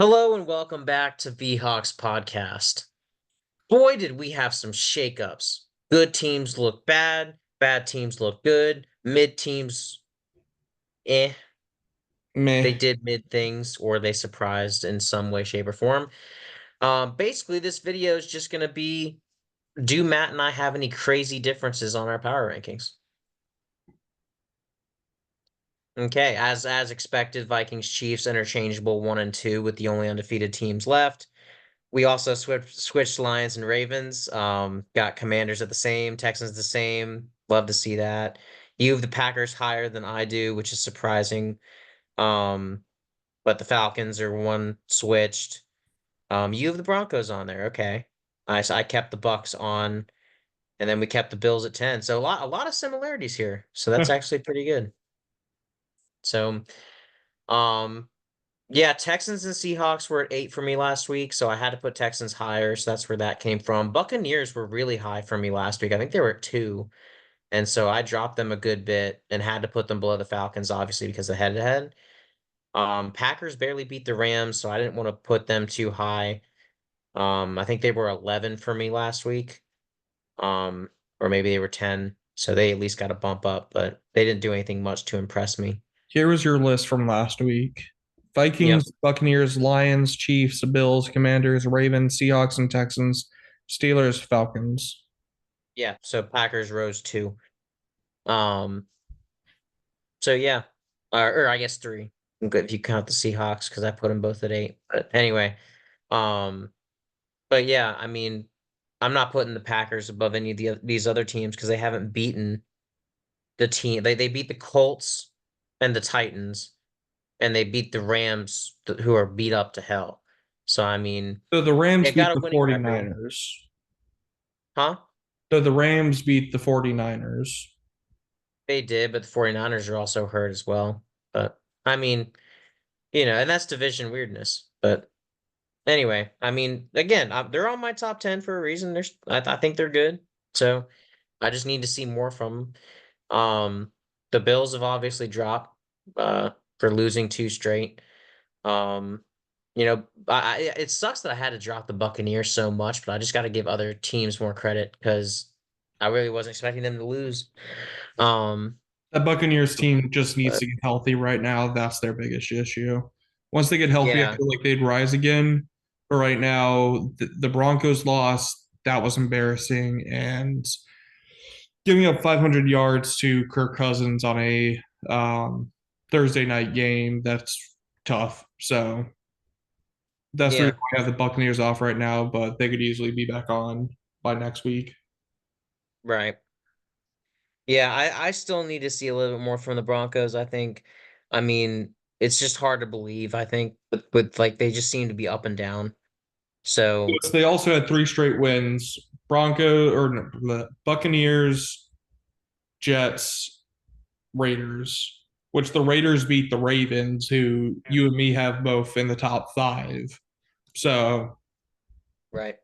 Hello and welcome back to VHawks Podcast. Boy, did we have some shakeups. Good teams look bad, bad teams look good, mid teams, eh. They Meh. did mid things or they surprised in some way, shape, or form. Basically, this video is just going to be, do Matt and I have any crazy differences on our power rankings? Okay, as expected, Vikings Chiefs interchangeable 1 and 2 with the only undefeated teams left. We also switched Lions and Ravens. Got Commanders at the same, Texans the same. Love to see that. You have the Packers higher than I do, which is surprising. Um, but the Falcons are one switched. You have the Broncos on there. Okay. I kept the Bucks on, and then we kept the Bills at 10. So a lot of similarities here. So that's actually pretty good. So um yeah, Texans and Seahawks were at 8 for me last week, so I had to put Texans higher, so that's where that came from. Buccaneers were really high for me last week. I think they were at 2, and so I dropped them a good bit and had to put them below the Falcons, obviously, because of head-to-head. Packers barely beat the Rams, so I didn't want to put them too high. I think they were 11 for me last week, um, or maybe they were 10, so they at least got a bump up, but they didn't do anything much to impress me. Here was your list from last week. Yep. Vikings, Buccaneers, Lions, Chiefs, Bills, Commanders, Ravens, Seahawks, and Texans, Steelers, Falcons. Yeah, so Packers rose 2. Um, So yeah, or I guess 3 if you count the Seahawks because I put them both at 8. But anyway, um, but yeah, I mean, I'm not putting the Packers above any of these other teams because they haven't beaten the team. They beat the Colts and the Titans, and they beat the Rams, who are beat up to hell. So I mean, So the Rams they've beat got a the winning record, 49ers. huh? So the Rams beat the 49ers. They did, but the 49ers are also hurt as well. But I mean, and that's division weirdness. But anyway, I mean, again, they're on my top 10 for a reason. I think they're good. So I just need to see more from them. The Bills have obviously dropped uh, for losing 2 straight. Um, it sucks that I had to drop the Buccaneers so much, but I just got to give other teams more credit because I really wasn't expecting them to lose. Um, That Buccaneers team just needs but to get healthy right now. That's their biggest issue. Once they get healthy, I yeah, feel like they'd rise again. But right now, the Broncos lost. That was embarrassing. And giving up 500 yards to Kirk Cousins on a Thursday night game, that's tough. So that's the reason yeah, why I have the Buccaneers off right now, but they could easily be back on by next week. right. Yeah, I still need to see a little bit more from the Broncos. I mean, it's just hard to believe. I think with like they just seem to be up and down. So Yes, they also had three straight wins: Bronco or no, the Buccaneers, Jets, Raiders. Which the Raiders beat the Ravens, who you and me have both in the top five. So right.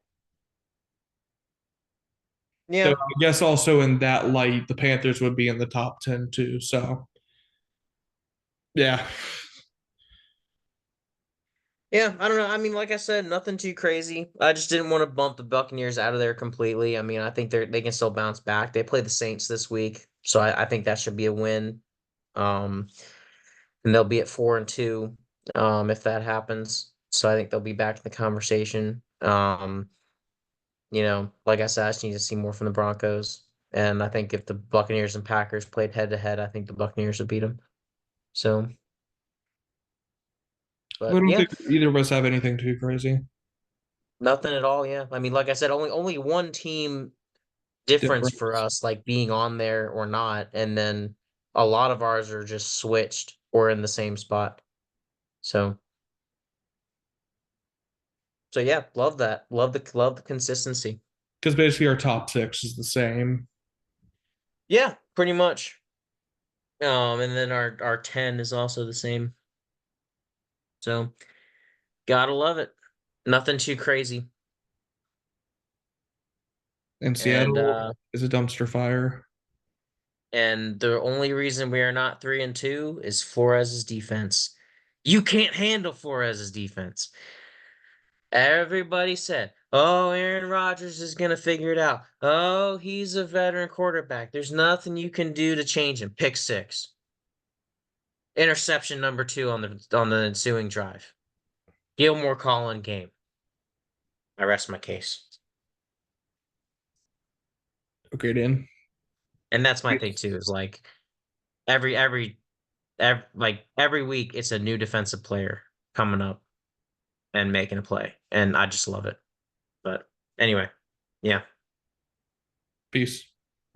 So Yeah. I guess also in that light, the Panthers would be in the top 10 too. So yeah. Yeah, I don't know. I mean, like I said, nothing too crazy. I just didn't want to bump the Buccaneers out of there completely. I mean, I think they can still bounce back. They play the Saints this week, so I think that should be a win. Um, and they'll be at 4-2, if that happens. So I think they'll be back in the conversation. Like I said, I just need to see more from the Broncos. And I think if the Buccaneers and Packers played head to head, I think the Buccaneers would beat them. So, I but don't yeah, think either of us have anything too crazy nothing at all. Yeah. I mean, like I said, only one team difference different. for us, like being on there or not. And then a lot of ours are just switched or in the same spot. So, so yeah, love that. Love the consistency. Because basically our top six is the same. Yeah, pretty much. And then our 10 is also the same. So, gotta love it. Nothing too crazy. And And Seattle is a dumpster fire. and the only reason we are not 3-2 is Flores' defense. You can't handle Flores' defense. Everybody said, "Oh, Aaron Rodgers is going to figure it out. Oh, he's a veteran quarterback. There's nothing you can do to change him." Pick six. Interception number 2 on the ensuing drive. Gilmore calling game. I rest my case. Okay, Dan. And that's my thing too, is like every week it's a new defensive player coming up and making a play. And I just love it. But anyway, yeah. Peace.